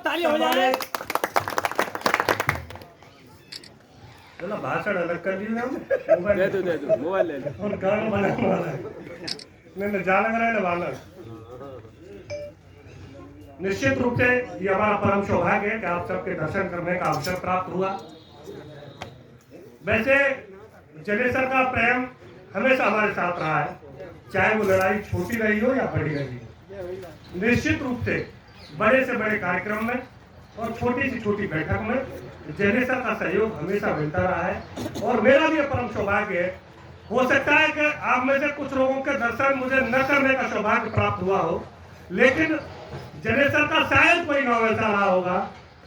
ताली हो जाए। चलो भाषण अलग कर दिया दे दो मोबाइल ले लो और गाना बनाने वाला है नहीं जा लग रहा है ना वाला। निश्चित रूप से ये हमारा परम सौभाग्य है कि आप सबके दर्शन करने का अवसर प्राप्त हुआ। वैसे जनेसर का प्रेम हमेशा हमारे साथ रहा है, चाहे वो लड़ाई छोटी रही हो या बड़ी रही हो। निश्चित रूप से बड़े से बड़े कार्यक्रम में और छोटी से छोटी बैठक में जनेसर का सहयोग हमेशा मिलता रहा है। और मेरा भी परम सौभाग्य है, हो सकता है कि आप में से कुछ लोगों के दर्शन मुझे न करने का सौभाग्य प्राप्त हुआ हो, लेकिन जनेसर का शायद कोई गांव ऐसा रहा होगा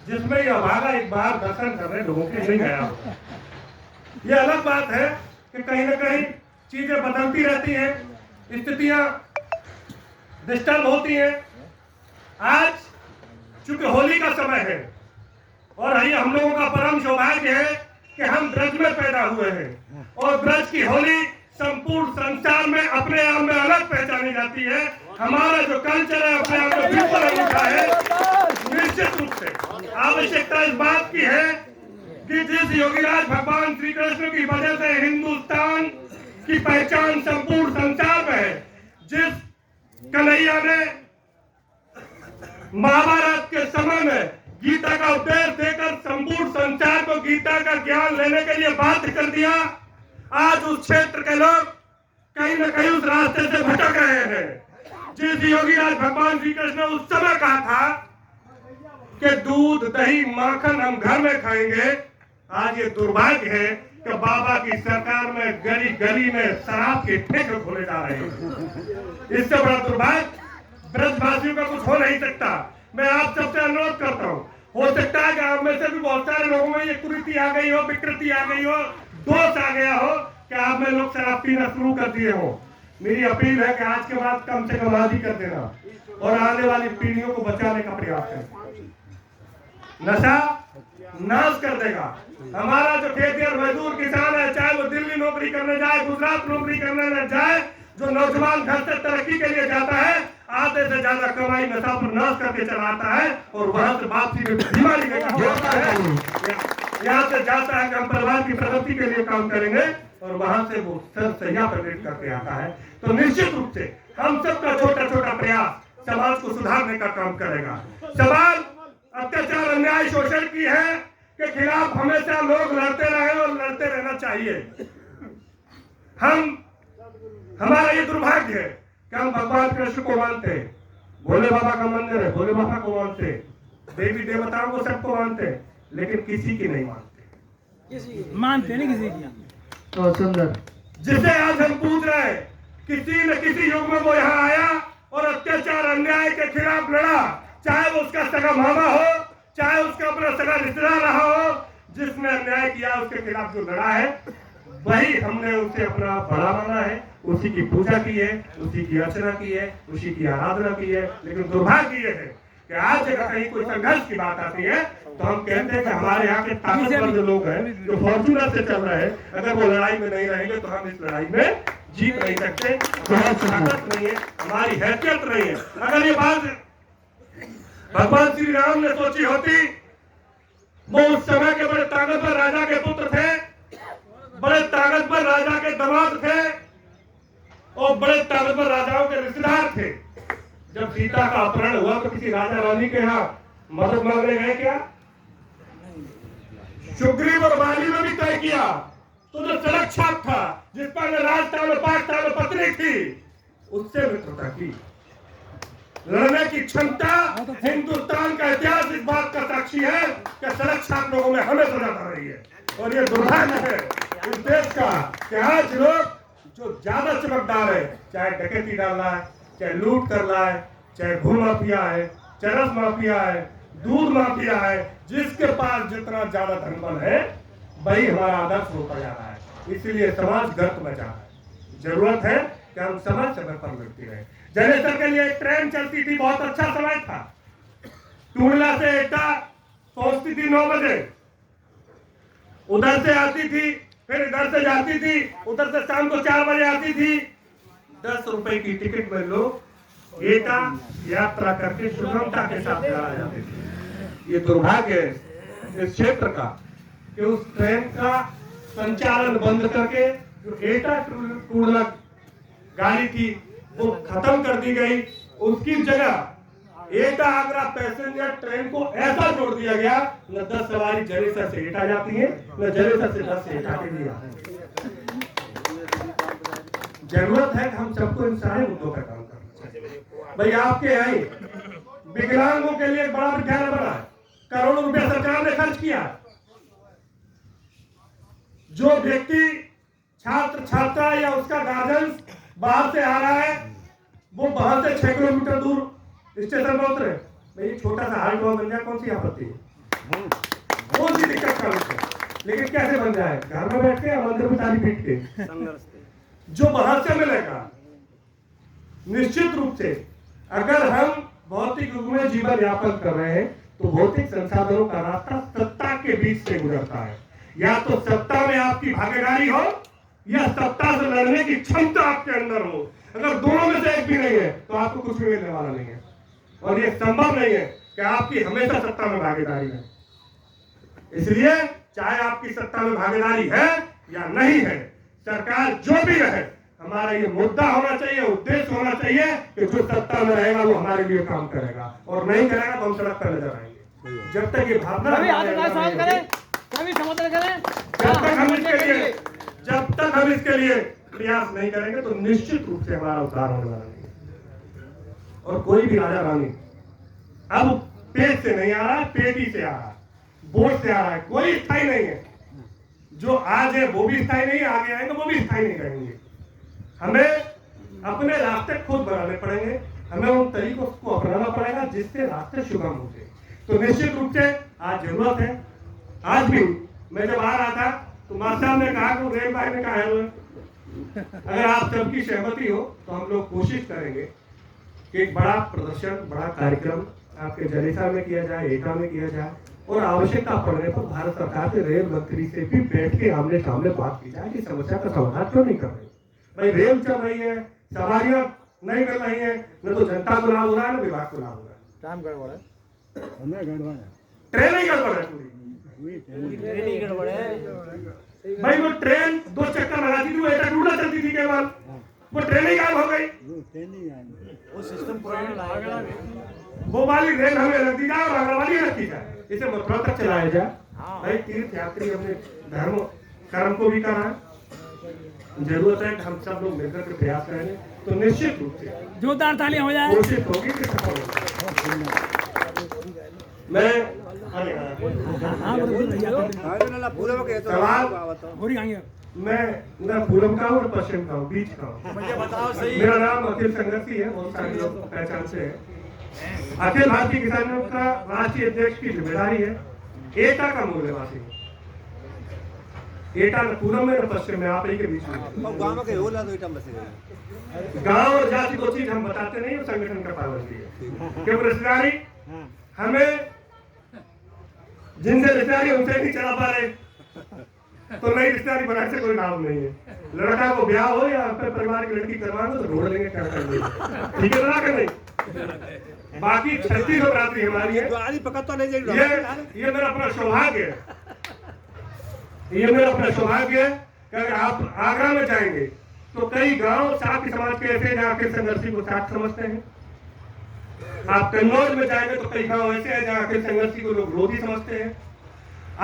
जिसमें यह भागा एक बार दर्शन करने लोगों के नहीं गया होगा। यह अलग बात है कि कहीं ना कहीं चीजें बदलती रहती हैं, स्थितियां डिस्टर्ब होती हैं। आज चूंकि होली का समय है और ये हम लोगों का परम सौभाग्य है कि हम ब्रज में पैदा हुए हैं और ब्रज की होली संपूर्ण संसार में अपने आप में अलग पहचानी जाती है। हमारा जो कल्चर है अपने आप में बिल्कुल अनूठा है। निश्चित रूप से आवश्यकता इस बात की है कि जिस योगीराज भगवान श्री कृष्ण की वजह से हिंदुस्तान की पहचान संपूर्ण संसार में है, जिस कन्हैया ने महाभारत के समय में गीता का उपदेश देकर संपूर्ण संसार को गीता का ज्ञान लेने के लिए बाध्य कर दिया, आज उस क्षेत्र के लोग कहीं न कहीं उस रास्ते से भटक रहे हैं। जिस योगीराज भगवान श्री कृष्ण ने उस समय कहा था कि दूध दही माखन हम घर में खाएंगे, आज ये दुर्भाग्य है कि बाबा की सरकार में गली गली में शराब के ठेके खोले जा रहे हैं। इससे बड़ा दुर्भाग्य ब्रजवासियों का कुछ हो नहीं सकता। मैं आप सबसे अनुरोध करता हूँ, हो सकता है कि आप में से भी बहुत सारे लोगों में ये कुरीति आ गई हो, विकृति आ गई हो, दोष आ गया हो कि आप में लोग शराब पीना शुरू कर दिए हो। मेरी अपील है कि आज के बाद कम से कम आदि कर देना और आने वाली पीढ़ियों को बचाने का प्रयास करें। नशा नाश कर देगा। हमारा जो खेती और मजदूर किसान है, चाहे वो दिल्ली नौकरी करने जाए, गुजरात नौकरी करने जाए, जो नौजवान घर से तरक्की के लिए जाता है, आधे से ज्यादा कमाई नशा पर नाश करके चलाता है और वहां से वापसी में बीमारी होता है। यहाँ से जाता है कि हम परिवार की प्रगति के लिए काम करेंगे और वहां से वो सैया प्रकट करके आता है। तो निश्चित रूप से हम सबका छोटा छोटा प्रयास समाज को सुधारने का काम करेगा। समाज अत्याचार अन्याय शोषण की है के खिलाफ हमेशा लोग लड़ते रहे और लड़ते रहना चाहिए। हमारा ये दुर्भाग्य है कि हम भगवान कृष्ण को मानते, भोले बाबा का मंदिर है, भोले बाबा को मानते, देवी देवताओं को सबको मानते, लेकिन किसी की नहीं मानते नहीं किसी की। तो सुंदर जिसे आज हम पूछ रहे हैं, किसी न किसी युग में वो यहाँ आया और अत्याचार अन्याय के खिलाफ लड़ा, चाहे वो उसका सगा मामा हो, चाहे उसका अपना सगा रिश्तेदार रहा हो। जिसने अन्याय किया उसके खिलाफ जो लड़ा है, वही हमने उसे अपना बड़ा माना है, उसी की पूजा की है, उसी की अर्चना की है, उसी की आराधना की है। लेकिन दुर्भाग्य ये है कि आज जगह कहीं कोई संघर्ष की बात आती है तो हम कहते हैं कि हमारे यहाँ के ताकतवर जो लोग हैं, जो फॉर्चूनर से चल रहे हैं, अगर वो लड़ाई में नहीं रहेंगे तो हम इस लड़ाई में जीत नहीं सकते। हमारी ताकत नहीं है, हमारी हैसियत नहीं है। अगर ये बात भगवान श्री राम ने सोची होती, वो उस समय के बड़े ताकतवर राजा के पुत्र थे, बड़े ताकतवर राजा के दामाद थे और बड़े ताकतवर राजाओं के रिश्तेदार थे। जब सीता का अपहरण हुआ तो किसी राजा रानी के यहाँ मदद मांगने गए क्या? सुग्रीव और वाली ने भी तय किया तो जो सड़क छाप था, जिस पर राज था, पाठ था, पत्नी थी, उससे मित्रता की। लड़ने की क्षमता हिंदुस्तान का इतिहास इस बात का साक्षी है कि सड़क छाप लोगों में हमेशा ज्यादा रही है। और ये दुर्भाग्य है इस देश का कि आज लोग जो ज्यादा चमकदार है, चाहे डकैती डालना है, चाहे लूट करना है, चाहे भू माफिया है, चरस माफिया है, दूध माफिया है, जिसके पास जितना ज्यादा धनबल है वही हमारा आदर्श होता जा रहा है। इसलिए समाज गर्त में जा रहा है। जरूरत है कि हम समय समय पर मिलती रहे। जनेसर के लिए एक ट्रेन चलती थी, बहुत अच्छा समय था। टूंडला से एटा पहुंचती थी 9 बजे, उधर से आती थी, फिर इधर से जाती थी, उधर से शाम को 4 बजे आती थी। 10 रुपए की टिकट में लोग एटा यात्रा करके सुगमता के साथ चला जाते थे। ये दुर्भाग्य है इस क्षेत्र का कि उस ट्रेन का संचालन बंद करके जो एटा टूडला गाड़ी थी वो खत्म कर दी गई। उसकी जगह एटा आगरा पैसेंजर ट्रेन को ऐसा जोड़ दिया गया, न 10 सवारी जलेसर से एटा जाती है, न जलेसर से 10 से एटा के लिए आती है। जरूरत है कि हम सबको इन सारे मुद्दों पर काम करना चाहिए। भाई आपके यहाँ विकलांगों के लिए एक बड़ा विद्यालय बना है, करोड़ों रुपया सरकार ने खर्च किया। जो व्यक्ति छात्र छात्रा या उसका गार्जियन बाहर से आ रहा है, वो बाहर से 6 किलोमीटर दूर स्टेशन पर उतरे, भाई छोटा सा हाल बन जाए, कौन सी आपत्ति है? कौन सी दिक्कत का विषय? लेकिन कैसे बन जाए? घर में बैठ के या मंदिर में ताली पीट के? जो बाहर से मिलेगा, निश्चित रूप से अगर हम भौतिक युग में जीवन यापन कर रहे हैं तो भौतिक संसाधनों का रास्ता सत्ता के बीच से गुजरता है। या तो सत्ता में आपकी भागीदारी हो या सत्ता से लड़ने की क्षमता आपके अंदर हो। अगर दोनों में से एक भी नहीं है तो आपको कुछ भी मिलने वाला नहीं है, और ये संभव नहीं है कि आपकी हमेशा सत्ता में भागीदारी है। इसलिए चाहे आपकी सत्ता में भागीदारी है या नहीं है, सरकार जो भी रहे, हमारा ये मुद्दा होना चाहिए, उद्देश्य होना चाहिए कि जो सत्ता में रहेगा वो हमारे लिए काम करेगा, और नहीं करेगा तो हम सड़क पर नजर आएंगे। जब तक ये भावना जब तक हम इसके लिए प्रयास नहीं करेंगे तो निश्चित रूप से हमारा उद्धार होने वाला नहीं है। और कोई भी राजा रानी अब पेट से नहीं आ रहा है, पेटी से आ रहा है, बोझ से आ रहा है, कोई स्थायी नहीं है। जो आज है वो भी स्थायी नहीं है, आगे आएंगे वो भी स्थायी नहीं रहेंगे। हमें अपने रास्ते खुद बनाने पड़ेंगे, हमें उन तरीकों को अपनाना पड़ेगा जिससे रास्ते सुगम होते। तो निश्चित रूप से आज जरूरत है। आज भी मैं जब आ रहा था तो मास्टर साहब ने कहा कि रेल भाई ने कहा है, अगर आप सबकी सहमति हो तो हम लोग कोशिश करेंगे कि एक बड़ा प्रदर्शन, बड़ा कार्यक्रम आपके जलेसर में किया जाए, एटा में किया जाए, और आवश्यकता पड़ने पर भारत सरकार के रेल मंत्री से भी बैठ के आमने सामने बात की जाए कि समस्या का समाधान क्यों नहीं कर रही। भाई रेल चल रही है, सवारियां नहीं मिल रही है, न तो जनता को लाभ हो रहा है, न विभाग को लाभ हो रहा है। काम गड़बड़ है, ट्रेन ही गड़बड़ है, पूरी गड़बड़ है। भाई वो ट्रेन 2 चक्कर लगाती थी, वो एटा टूडला चलती थी केवल, वो ट्रेन ही गायब हो गई। वो सिस्टम पुराना, वो वाली रेल हमें रख दी जाए और अगला वाली रखी जाए, इसे मथुरा तक चलाया जाए। भाई तीर्थ यात्री अपने धर्म कर्म को भी करा है। जरूरत है कि हम सब लोग मिलकर के प्रयास करेंगे तो निश्चित रूप से जोरदार तालियां हो जाए, कोशिश होगी कि सफल होगा। मैं मैं पूरब का हूँ और पश्चिम का हूँ, बीच का हूँ। मुझे बताओ सही। मेरा नाम अखिल संघर्षी है, बहुत सारे लोग पहचान से है। अखिल भारतीय किसान मोर्चा का राष्ट्रीय अध्यक्ष की जिम्मेदारी है। एटा का मूल निवासी है, एटा न पूरब में न पश्चिम में, आप ही के बीच में। गांव और जाति को चीज हम बताते नहीं, संगठन का पाबंदी है। क्यों रिश्तेदारी हमें जिनसे रिश्तेदारी उनसे नहीं चला पा रहे तो नई रिश्तेदारी बनाने से कोई लाभ नहीं है। लड़का को ब्याह हो या अपने परिवार की लड़की करवाना तो ढूंढ लेंगे क्या कर लेंगे, ठीक है ना? नहीं, बाकी 36 बरादरी हमारी है। ये मेरा अपना सौभाग्य है, ये मेरा अपना सौभाग्य है कि अगर आप आगरा में जाएंगे तो कई गांव साथी समाज के ऐसे जहाँ के संघर्षी को साथ समझते हैं। आप कन्नौज में जाएंगे तो कई गांव ऐसे हैं जहाँ के संघर्षी को लोग विरोधी समझते हैं।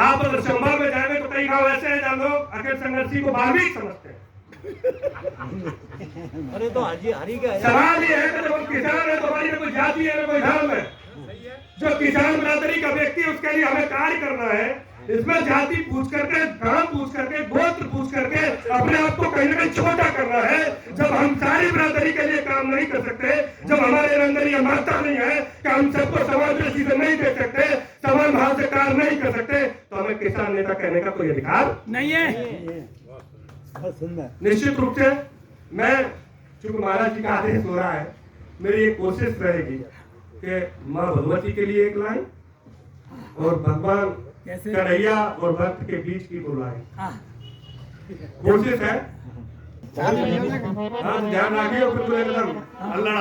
आप अगर संभल में जाएंगे तो कई गांव ऐसे हैं जहाँ लोग अखिल संघर्षी को बाल्मीकि समझते हैं। अरे तो हरी क्या है? सवाल ये है कि जब किसान है तो हमारी कोई जाति है, कोई धर्म है। जो किसान बिरादरी का व्यक्ति उसके लिए हमें कार्य करना है। इसमें जाति पूछ करके, धर्म पूछ करके, गोत्र पूछ करके अपने आप को कहीं ना कहीं छोटा करना है। जब हम सारी बिरादरी के लिए काम नहीं कर सकते, जब हमारे अंदर ये मानता नहीं है कि हम सबको समान दृष्टि नहीं दे सकते, समान भाव से कार्य नहीं कर सकते, तो हमें किसान नेता कहने का कोई अधिकार नहीं है। निश्चित रूप से मैं, चूंकि महाराज जी का आदेश हो रहा है, मेरी ये कोशिश रहेगी कि माँ भगवती के लिए एक लाइन और भगवान कन्हैया और भक्त के बीच की बुलाई कोशिश है। ध्यान रखिए, फिर एकदम अल्लाह